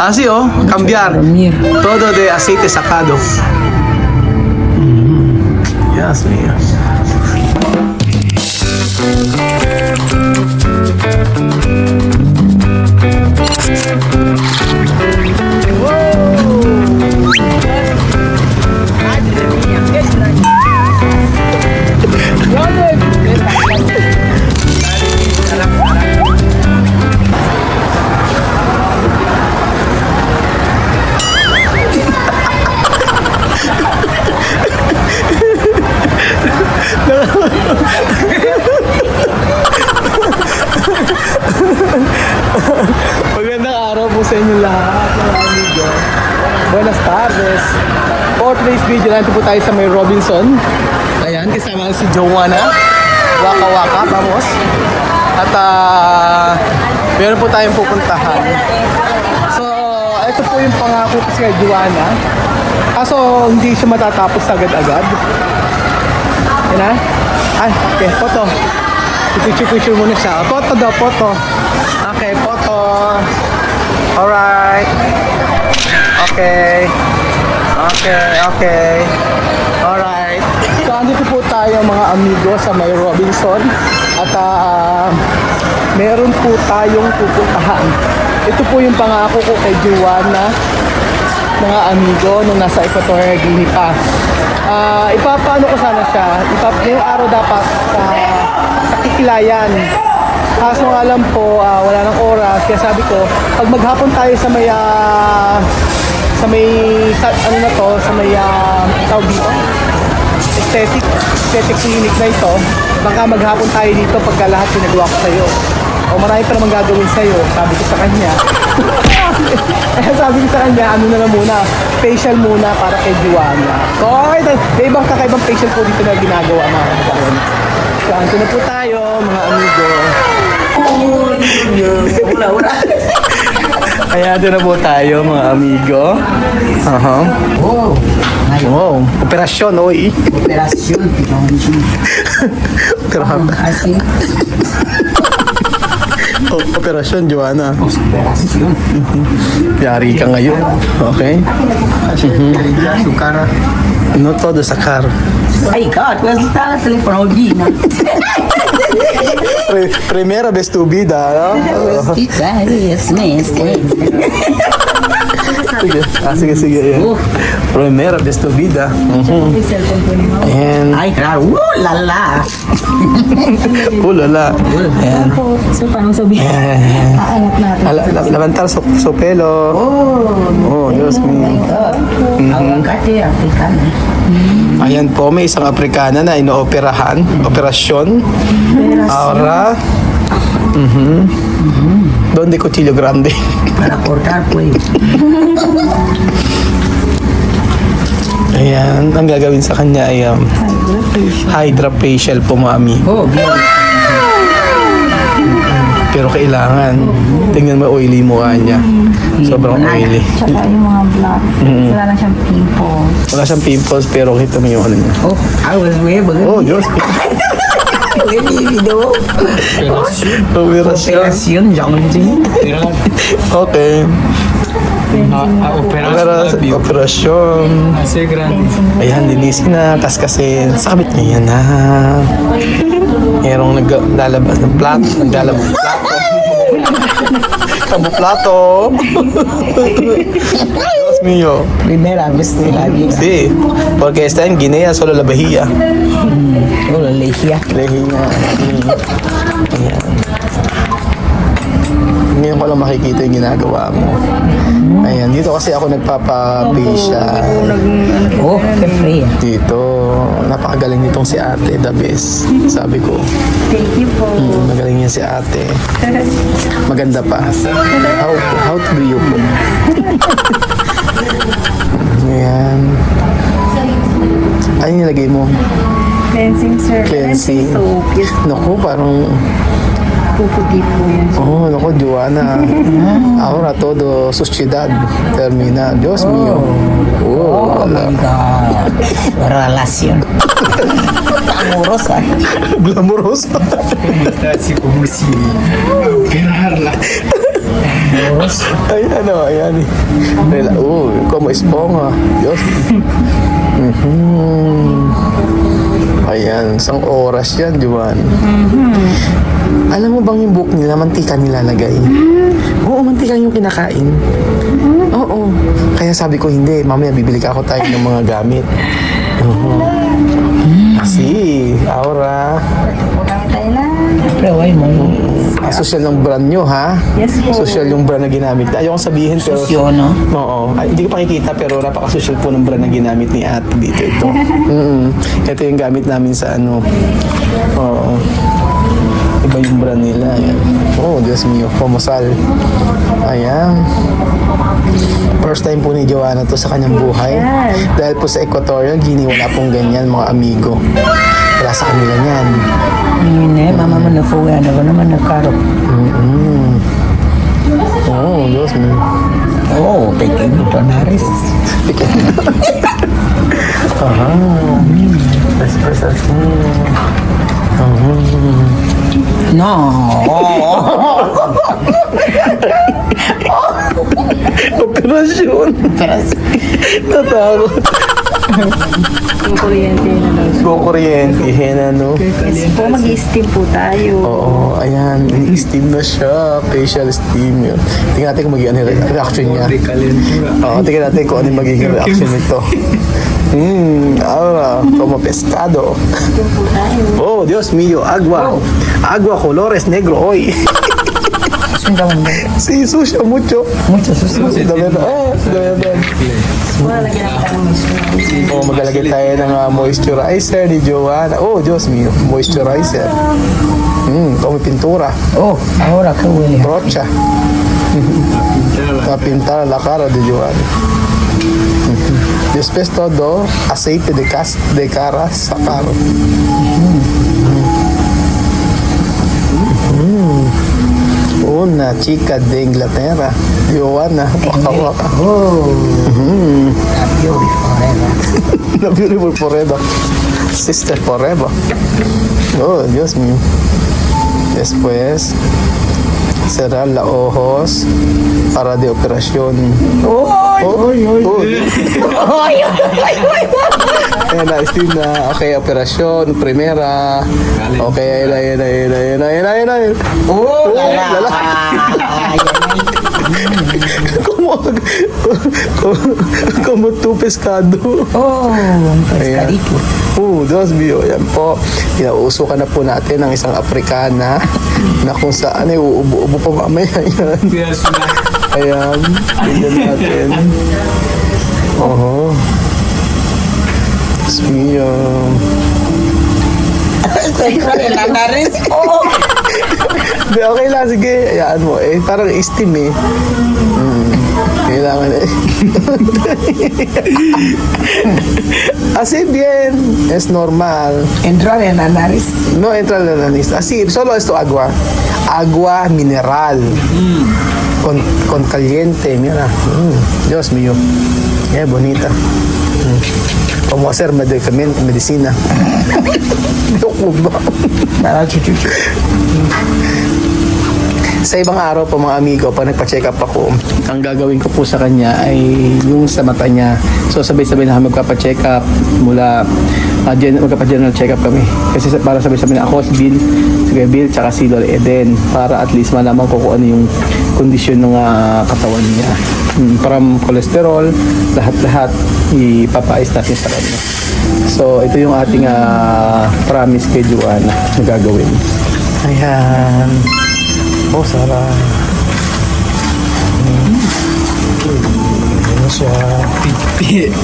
Así, oh, cambiar todo de aceite sacado. Dios mío. Magandang araw po sa inyo lahat, mga amigo. Buenas tardes. For today's video, nandito po tayo sa may Robinson. Ayan, kasama si Joanna. Waka waka, vamos. At meron po tayong pupuntahan. So, ito po yung pangako ko sa Joanna. Kaso, hindi siya matatapos agad-agad. Yan na? Ay, okay, photo. Picture muna siya. Photo daw, photo. Okay, photo. Alright. Okay. Alright. So, andito po tayo mga amigo sa may Robinson. At meron po tayong pupuntahan. Ito po yung pangako ko kay Joanna, mga amigo, nung nasa Equatorial Guinea pa. Ipapaano ko sana siya. Yung araw dapat sa Kikilayan. Kaso nga lang po, wala nang oras. Kaya sabi ko, pag maghapon tayo sa may ano na to, sa may tawag dito, aesthetic clinic na ito, baka maghapon tayo dito pagka lahat pinagawa ko sa'yo. O marami pa naman gagawin sa'yo, sabi ko sa kanya. Kaya sabi ko sa kanya, ano na lang muna, facial muna para kay Joanna. So, may ibang kakaibang facial po dito na ginagawa mga kabayan. So, andito na po tayo, mga amigo. Wala. Kaya doon na po tayo, mga amigo. Wow, operasyon, oy. Operasyon, así. Operasyon, Joanna. Operasyon. Yari ka ngayon. Okay? Su cara. No todo sacar. Ay, God, pues está el teléfono Gina. Primera vez tu vida, no? Sige. Yan. Primera vez tu vida. And... Ay, claro. Lala. Lala. And... So, paano sabihin? Aanap natin. Levantar su pelo. Oh, Dios mío. Ang kate, Afrikana. Ayan po, may isang Afrikana na inooperahan. Operasyon. Ahora. Donde cuchillo grande? Para cortar, pues. Ayan, ang gagawin sa kanya ay hydra facial po, mami. Oh, bien. Pero kailangan, tingnan mo oily mukha niya. Sobrang oily. Tsaka yung mga black. Wala lang siyang pimples. Wala siyang pimples, pero kita mo yung ano niya. Oh, I was way bagus. Oh, Diyos. Ini video. Operasyon. Operasyon, jangan sih. Okay. Operasyon. Ayan, linisin na, kaskasin. Sabit niya yan na. Merong naglalabas ng plato. Naglalabas ng plato. Kamu-plato. Dios mío. Primera vez de la vida. Sí, porque está en Guinea, solo la Bahía. Oh, la legia. Lehina. Ayan. Ngayon ko lang makikita yung ginagawa mo. Ayan, dito kasi ako nagpapa-facial. Oh, qué fría. Dito, napakagaling nitong si ate, the best. Sabi ko, Thank you po. magaling niya si ate. Maganda pa. How do you po? Ayan. Ano nilagay mo? Cleansing, sir. Cleansing. soap. Yes, Naku, parang... pupugi po yan. Oh, naku, Joanna. Ahora todo suciedad termina. Dios mío. Oh my God. Relación. Amorosa. Glamorosa. Está así como si operarla. Muros. Ay, ano, ayan. Como esponja. Diyos. Ayan, isang oras yan, Juan. Alam mo bang yung buhok nila, mantika nilalagay? Oo, mantika yung kinakain. Oo. Kaya sabi ko, hindi. Mamaya bibili ka ako tayo ng mga gamit. Oo. Kasi, Aura. Kami tayo na. Siyempre, why mo? Social ng brand nyo, ha? Yes po. Social yung brand na ginamit. Ayoko sabihin, pero... Sosyo, no? Oo. Ay, hindi ko pakikita, pero napaka-social po ng brand na ginamit ni ate dito. Ito. Ito yung gamit namin sa ano. Oo. Iba yung brand nila. Ayan. Oh, Diyos mio. Pomosal. Ayan. First time po ni Joanna to sa kanyang buhay. Dahil po sa Equatorial Guinea, wala pong ganyan, mga amigo. Wala sa kanila niyan. Hindi, mama mo na po yan. Ako naman nagkarap. Oh, Diyos mio. Oo, peking ito na rin. Express. No. Operasyon. Natakot. Yung kuryente na daw. Kukuryentehin, ano? Yes po, mag-steam po tayo. Oo, ayan. Steam na siya. Facial steam yun. Tingnan natin kung magiging ano yung reaction niya. Oo, tingnan natin kung ano yung magiging reaction nito. Ahora, como pescado. Oh, Dios mío, agua. Agua colores negro hoy. Sunda mo ba? Sí, sucio mucho. Mucho susunod. De verdad, de verdad. Wala, lagyan na tayo ng moisturizer. Oh, maglalagay tayo ng moisturizer ni Joanna. Oh, Dios mío, moisturizer. Como pintura. Oh, ahora que huele. Brocha. Para pintar la cara de Joanna. Después todo, aceite de cara sa caro. Una chica de Inglaterra, Joanna, waka waka. Oh, a beautiful forever. The beautiful forever. Sister forever. Oh, Dios mío. Después, cerrar los ojos para de operación. Ayan na, steam na. Okay, operasyon, primera. Okay, ayun. Oh, lala. Como tu pescado. Oh, un pescadito. Dios mío, yan po. Pinausukan na po natin ng isang Afrikana na kung saan ay uubo-ubo pa mamaya yan. Ayan, tignan natin. Dios mío. La nariz. Oh, Di, okay lang, sige. Hayaan mo. Parang steam eh. Kailangan eh. Así bien. Es normal. entrar en la nariz. No entra en la nariz. Así, solo esto agua. Agua mineral. Con caliente, mira. Dios mío. Bonita. Como hacer medicamento, medicina. Doko ba? Para chuchuchu. Sa ibang araw po mga amigo, pag nagpa-check up ako, ang gagawin ko po sa kanya ay yung sa mata niya. So sabay-sabay na kami magpa-check up mula magpa-general check up kami. Kasi para sabay-sabay na ako, si Bill, tsaka si Lord Eden, para at least malaman ko kung ano yung kondisyon ng katawan niya. From cholesterol, lahat-lahat ipapaayos natin sa kanya. So ito yung ating promise kay Joanna na gagawin. Ayan. Oh, sarap. Ano siya? Pincha?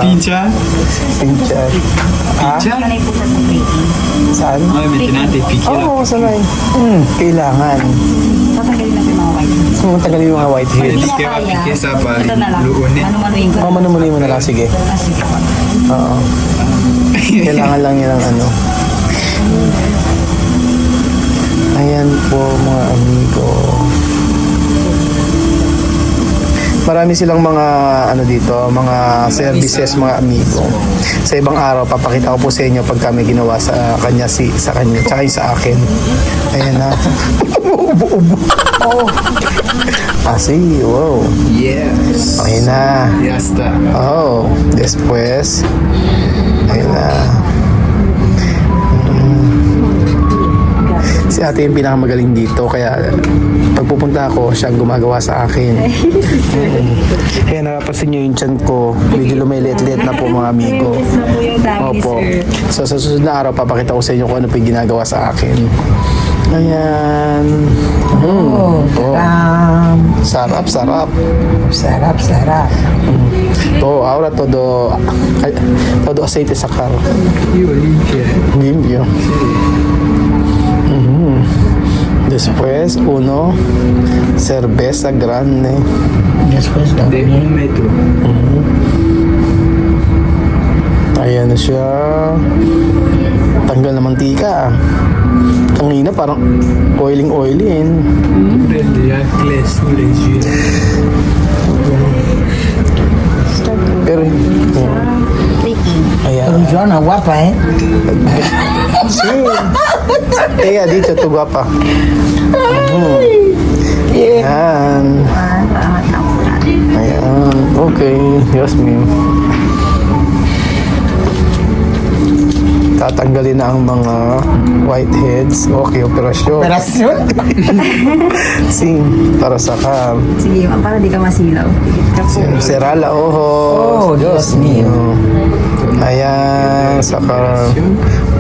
Pincha. Pincha? Sanay po sa baking. Saan? Ay, mentinate, pikira. Oo, sanay. Kailangan. Tatanggalin natin yung mga white. Tagalin yung mga whitehead. Hindi kaya pikisa pa Ito na lang. luunin. Manu-manuin ko. Manumuli mo na lang, sige. Kasi po. Oo. Kailangan lang yan ang ano. Ayan po mga amigo. Marami silang mga ano dito, mga services, mga amigo. Sa ibang araw papakita ko po sa inyo pag kami ginawa sa kanya sa kanya, tsaka yung sa akin. Ayan na. Ubo-ubo. Oh. Así, wow. Yes. Ayan na. Ya está. Oh, después. Ayan na. Si ate yung pinakamagaling dito, kaya pag pupunta ako, siya ang gumagawa sa akin. Kaya napapansin nyo yung tiyan ko, medyo lumilit-lit na po mga amigo. Yes na po yung dami ni Opo. sir. So sa susunod na araw, papakita ko sa inyo kung ano po yung ginagawa sa akin. Ayan. Oh, Sarap, sarap. sarap, sarap. To, ahora todo aceite sa carro. Yo, limpia. Limpio. Después, uno, cerveza grande. Después De también. 1 metro. Ayan na siya. Tanggal na mantika. Kanina parang oiling-oiling. Prende ya class legit. Pero, ayan. Joana, guapa, ¿eh? Kaya dito, to guapa. Ayan. Ayan. Okay. Dios mío. Tatanggalin na ang mga whiteheads. Okay, operasyon. Operación. Sing, para sa ka. Sige, ma'am, para di ka masilaw. Ka po. Cerrar la ojos. Oh, Dios mío. Ayan, saka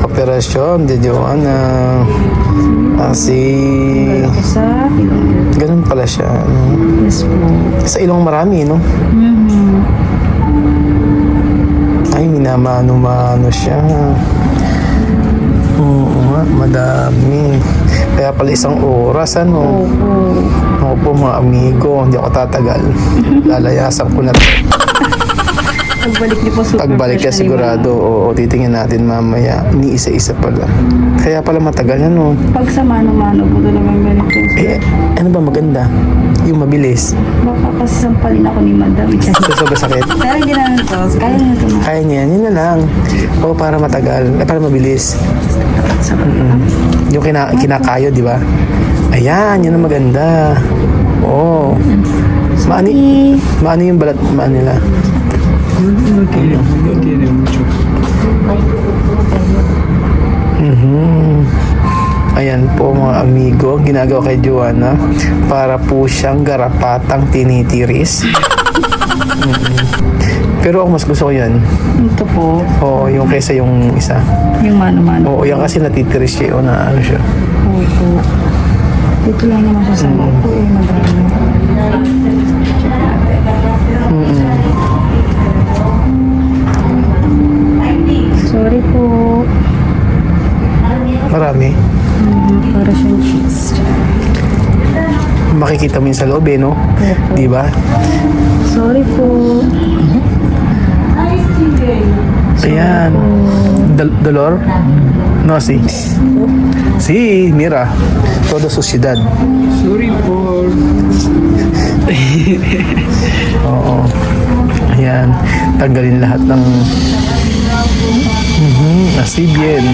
operasyon de Joanna. Así. Ako sa ilong. Ganun pala siya. Ano. Yes po. Sa ilong marami, no? Ay, minamano-mano siya. Oo nga, madami. Kaya pala isang oras, ano? Opo, mga amigo, hindi ako tatagal. Lalayasan ko na. Pagbalik niyo po super Pagbalik fresh ka na sigurado, oo, titingnan natin mamaya. Ni isa-isa pala. Kaya pala matagal, ano? naman. Pag sa mano-mano po talagang ganito. Eh, ano ba maganda? Yung mabilis. Baka kasi sampalin ako ni madam. Sa sobrang sakit. Pero hindi naman to. Kaya na ito. Kaya niya yan, yun na lang. O, para matagal. Para mabilis. Yung kinakayo, di ba? Ayan, yun ang maganda. Oo. Maano yung balat, maano nila? No tiene mucho. Ayan po mga amigo, ginagawa kay Joanna para po siyang garapatang tinitiris. Pero ako mas gusto ko yan. Ito po. Oo, yung kaysa yung isa. Yung mano-mano. Oo, yan kasi natitiris siya o na ano siya. Opo. Dito lang naman siya sa loob po eh. Madami. Check natin. Sorry po. Marami. Para siyang cheese. Makikita mo yun sa loob eh, no? Di ba? Sorry po. Ayan. Dolor? No, si. Si, mira. Todo suciedad. Sorry por. Oo. Ayan. Tanggalin lahat ng... Así bien.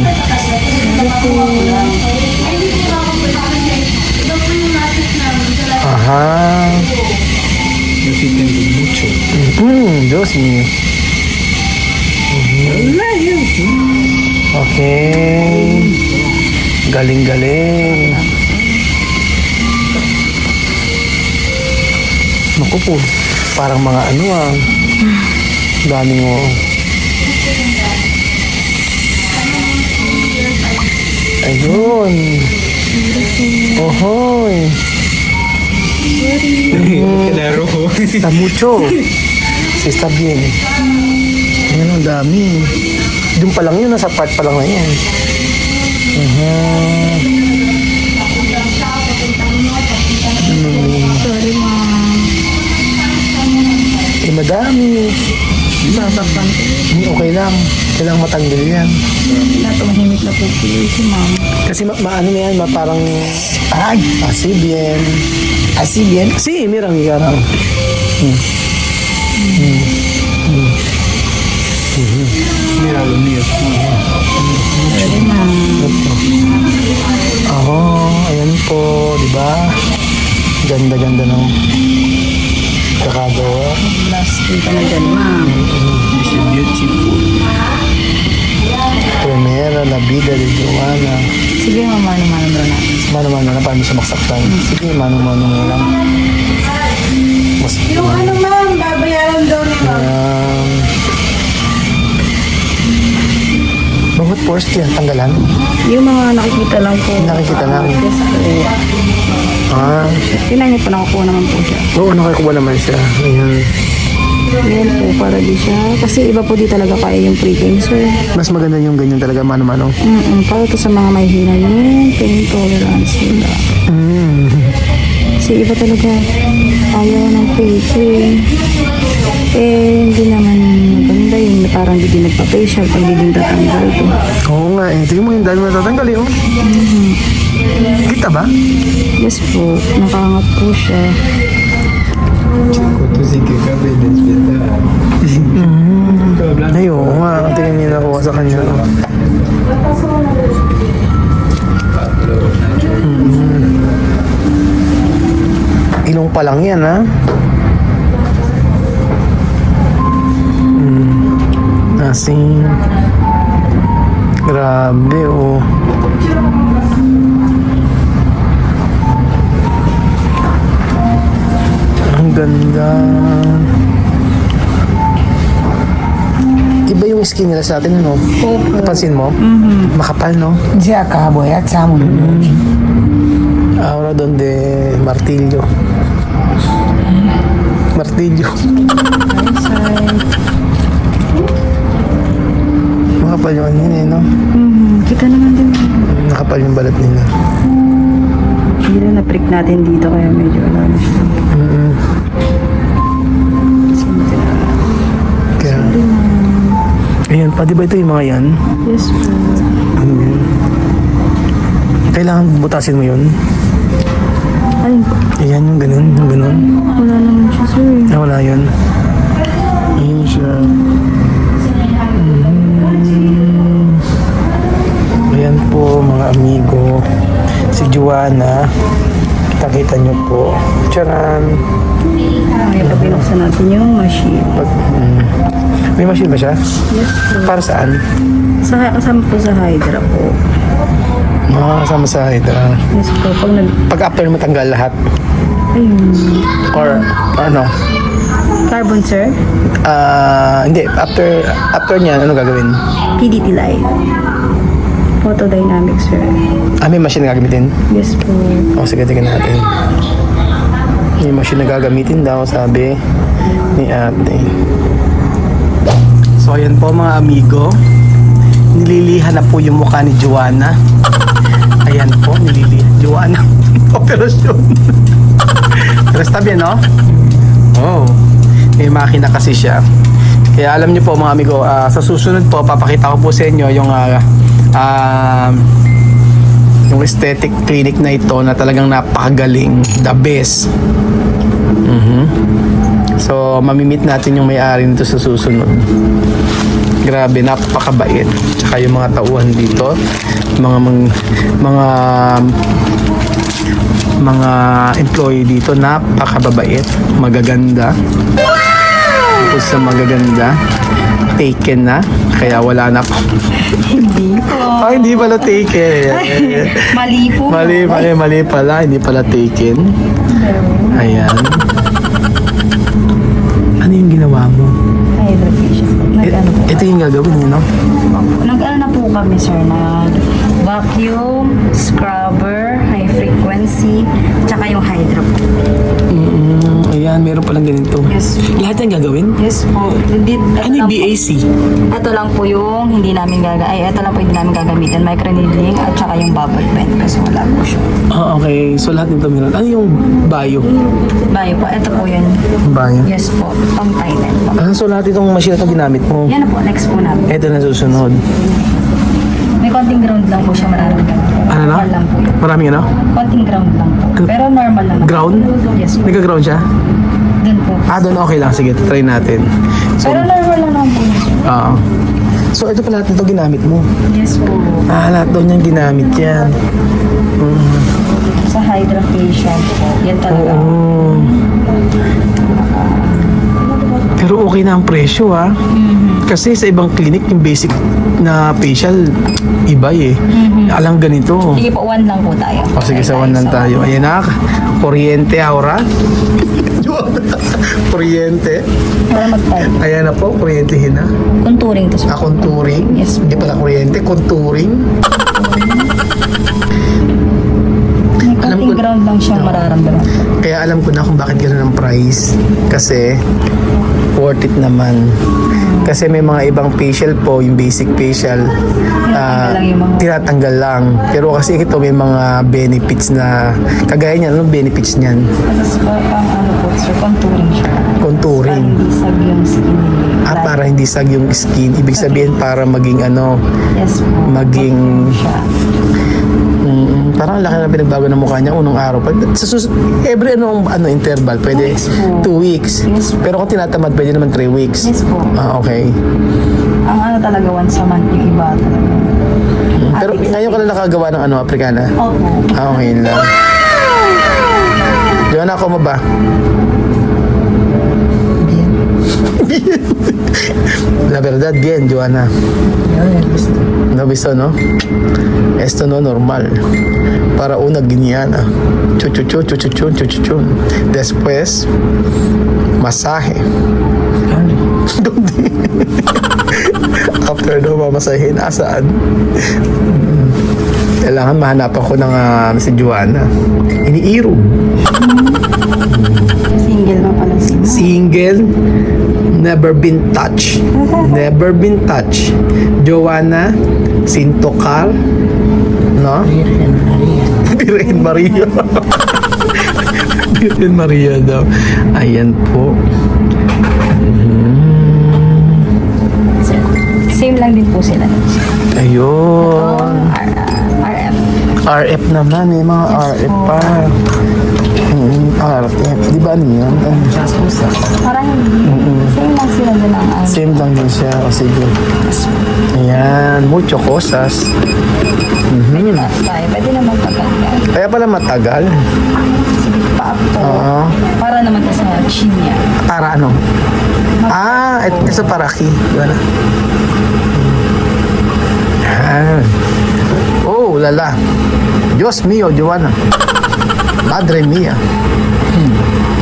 Aha. Yo sí tengo mucho. Diyos mío. Okay. Galing-galing. Naku po. Parang mga ano daming Ayun. Ohoy. Claro. Está mucho. Sí, está bien. Ayan, ang dami. Doon pa lang yun, nasa part pa lang na yan. Sorry, ma'am. Eh, madami. Sasaktan ko. Okay lang. Kailangan matanggal yan. Natumahimik na po si ma'am. Kasi maano na yan, parang... Ay, Así bien. así bien. Sí, mira, mi cara. Mira lo mío. Ako, ayan po, di ba? Ganda-ganda ng kakagawa. Last week ka na dyan, ma'am. This is beautiful. Primera, La Vida de Joanna. Sige, mano-mano bro natin. Mano-mano na, paano siya maksaktan? Sige, mano-mano mo lang. Mas, Ano ma'am, babayaran daw ni Bawat force yan, tanggalan? Yung mga nakikita lang po. Nakikita lang. Yes po. Ah, Tinan niyo po, nakakuha naman po siya. oo, nakikuha naman siya. Ayan. Yan po, para di siya. Kasi iba po di talaga kaya yung pre-cancer. Mas maganda yung ganyan talaga, mano-mano. Para to sa mga may hina yung pain tolerance nila. Kasi iba talaga ayaw ng faking. Hindi naman maganda yung parang di din nagpa-facial pag di din tatanggal to. Oo nga eh. Tingnan mo yung dahil mo natatanggal eh. Oh. Kita ba? Yes po, nakaangat po siya. Chico, tú sí que cabe despertar. Ay, oo nga. Tingnan niyo nakuha sa kanya. Ilong pa lang yan, ha? Nasing. Grabe, oh. Ang ganda. Iba yung skin nila sa atin, ano? Napansin mo? Makapal, no? Diya ka, boy, at sa mo. Ahora donde martillo. Martillo. Makapal yung ano yun eh, no? Kita naman din. Nakapal yung balat nila. Hindi na na-prick natin dito kaya medyo alam siya. Kaya, ayan pa, di ba ito yung mga yan? Yes po. Ano yun? Kailangan butasin mo yun. Alin po? Ayan yung ganun, yung ganun. Wala naman siya sir. Wala yun. Ayan siya. Ayan po mga amigo. Si Joanna. Kita-kita nyo po. Charan. Kaya pag binuksan natin yung machine. May machine ba siya? Yes po. Para saan? Kasama po sa Hydra po. Kasama sa Hydra. Yes po. Pag after matanggal lahat. Ayun. Or ano? Carbon sir. Hindi. After niyan, ano gagawin? PDT light. Photodynamic sir. May machine na gagamitin? Yes po. Sige, tingnan natin. May machine na gagamitin daw, sabi ni ate. So, ayan po mga amigo. Nililihan na po yung mukha ni Joanna. Ayan po, nililihan. Joanna. Operasyon. Pero tabi, no? Oh. May makina kasi siya. Kaya alam niyo po mga amigo, sa susunod po, papakita ko po sa inyo yung yung aesthetic clinic na ito na talagang napakagaling, the best. So mamimit natin yung may-ari nito sa susunod. Grabe, napakabait. Tsaka yung mga tauhan dito, mga employee dito, napakababait, magaganda. Tapos sa magaganda, taken na, kaya wala na po. Hindi po. Hindi pala taken. Mali po. Mali pala. Hindi pala taken. Ayan. Ano yung ginawa mo? Hydra facial. Nag-ano po. Ito yung gagawin mo, no? Nag-ano na po kami sir. Nag-vacuum, scrubber, high frequency, tsaka yung Hydra po. Ayan, meron palang ganito. Yes. Lahat yung gagawin? Yes po. Ano yung BAC? Ito lang po yung hindi namin gagamitin. Microneedling at saka yung bubble pen kasi wala po siya. Okay. So lahat nito meron. Ano yung bio? Bayo po. Ito po yun. Bio? Yes po. Pang Thailand po. So lahat itong machine na ginamit mo? Yan na po. Next po namin. Ito na susunod. May konting ground lang po siya. Maraming lang po. Ano na? Normal lang po yun. Maraming ano? Konting ground lang po. Pero normal lang. Ground? Yes po. Nagka-ground siya? Dun po. doon okay lang. Sige, try natin. So, Pero normal lang naman po. oo. So, ito pala lahat nito ginamit mo. Yes po. Lahat daw niyang ginamit yan. Sa Hydra facial po. Yan talaga. Oo. Pero okay na ang presyo ha. Kasi sa ibang clinic yung basic na facial iba eh. Alang ganito. Sige po, 1 lang po tayo. O sige, sa one lang tayo. Ayan na, kuryente aura. Kuryente. Para mag-type. Ayan na po, kuryentehin na. Contouring to sir. Contouring. Yes po. Hindi pala kuryente, contouring. May Alam konting ko- ground lang siyang mararamdaman. Kaya alam ko na kung bakit gano'n ang price. Kasi worth it naman. Kasi may mga ibang facial po, yung basic facial, lang yung mga- tinatanggal lang. Pero kasi ito may mga benefits na, kagaya niyan, anong benefits niyan? Tapos ang ano po sir, contouring siya. Contouring. Para hindi sag yung skin. Para hindi sag yung skin. Ibig sabihin para maging ano, Yes po. maging siya. parang ang laki na pinagbago ng mukha niya unang araw. Every interval, pwede 2 weeks. Yes po. Pero kung tinatamad, pwede naman 3 weeks. Yes po. Okay. Ang ano talaga once a month yung iba talaga. Pero ngayon ka na nakagawa ng Africana? Opo. Okay lang. Joanna, ako mo ba? La verdad, bien, Joanna. No visto, no? Esto no normal. Para una guineana. Chuchuchun, chuchuchun, chuchuchun. Después, masaje. Donde? After daw mamasahin, asaan? Kailangan mahanapan ko ng si Joanna. Iniiro. Single na pala siya. Single, never been touched. Never been touched. Joanna Sintokar, no? Virgen Maria. Virgen Maria. Virgen Maria daw. Ayan po. Same lang din po sila. Ayun. RF. RF naman, may mga RF pa. RF. Di ba ano yun? Parang same lang sila din ang ano. Same lang din siya. O sige. Ayan. Mucho cosas. Tayo. Pwede naman pagkakaya. Kaya pala matagal. Sige pa up to. Oo. Para naman to sa chin niya. Para ano? Ito para ki. Diba? Yan. Oh, lala. Dios mío, Joanna. Madre mía.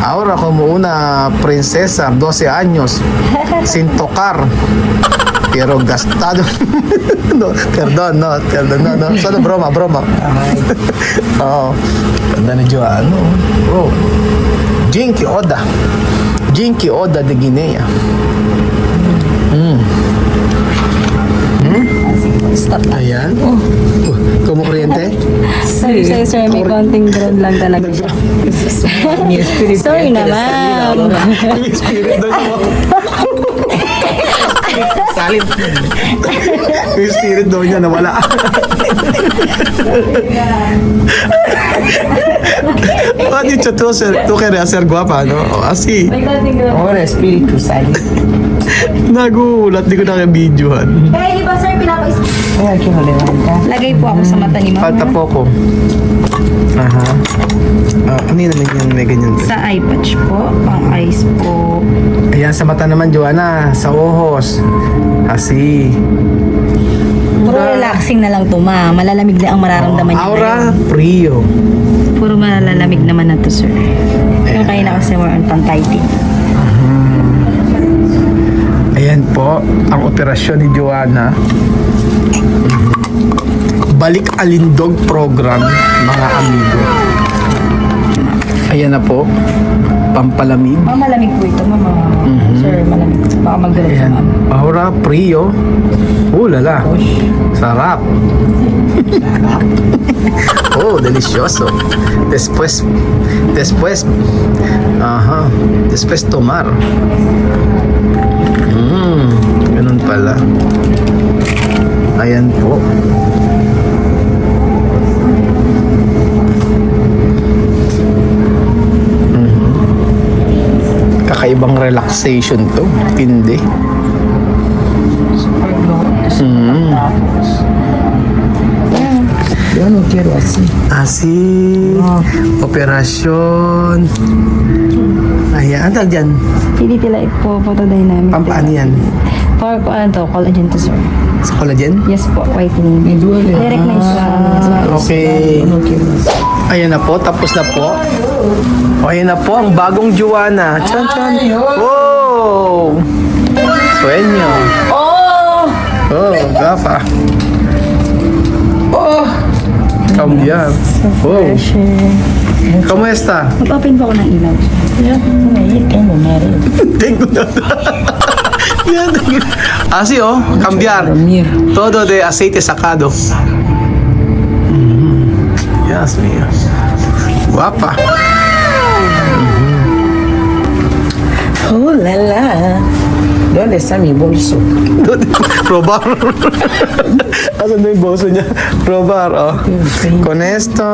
Ahora como una princesa, 12 años, sin tocar, pero gastado. No, perdón, no. Solo broma. Oo. Ganda ni Joanna. Oh. Jinky Oda de Guinea. Stop na. Ayan. Kumukuryente? Sorry, sir. May konting ground lang talaga siya. Sorry naman. Yung spirit daw niya. Salit. Yung spirit daw niya nawala. What you tú querías ser guapa, no? Así. May konting ground. Ahora espíritu sale. Nagulat, di ko nakabidyohan. Kaya iba, sir, pinapais... Ay, que no levanta. Lagay po ako sa mata ni Falta mama. po ko. Aha. Ano yun naman yung may ganyan? Sa eye patch po. Pang eyes po. Ayan, sa mata naman, Joanna. Sa ojos. Asi. Puro relaxing na lang to, ma. Malalamig na ang mararamdaman niya. Aura ngayon. Frio. Puro malalamig naman na to, sir. Yung kayo na kasi more on pang-typing. Ayan po, ang operasyon ni Joanna. Balik Alindog program, mga amigo. Ayan na po, pampalamig. Malamig po ito, mama. Sir, malamig. Baka magdala sa Ayan, mama. Aura Frio. Lala. Sarap. Oh, delicioso. Después, después tomar. Ganun pala. Ayan po. kakaibang relaxation to. Tindi. Eu não quero assim. Asi. Operasyon. Ayan, tag dyan. Hindi tila po photodynamic. Pampaano yan? For ano to, collagen to sir. Sa collagen? Yes po, whitening. Direct na sa Okay. Eu não quero assim. Ayan na po, tapos na po. O, ayan na po, ang bagong Joanna. Chan, chan. Wow! Sueño. Oh, gafa. Oh! Cambiar. Wow. ¿Cómo está? Mag-open po ako ng ilaw. Aí tem no nariz. Tengo na. Yan. Así, oh. Cambiar. Dormir. Todo de aceite sacado. Dios mío. Guapa. Oh lá lá. ¿Dónde está mi bolso? Probar. Asan na yung bolso niya? Probar, oh. Con esto.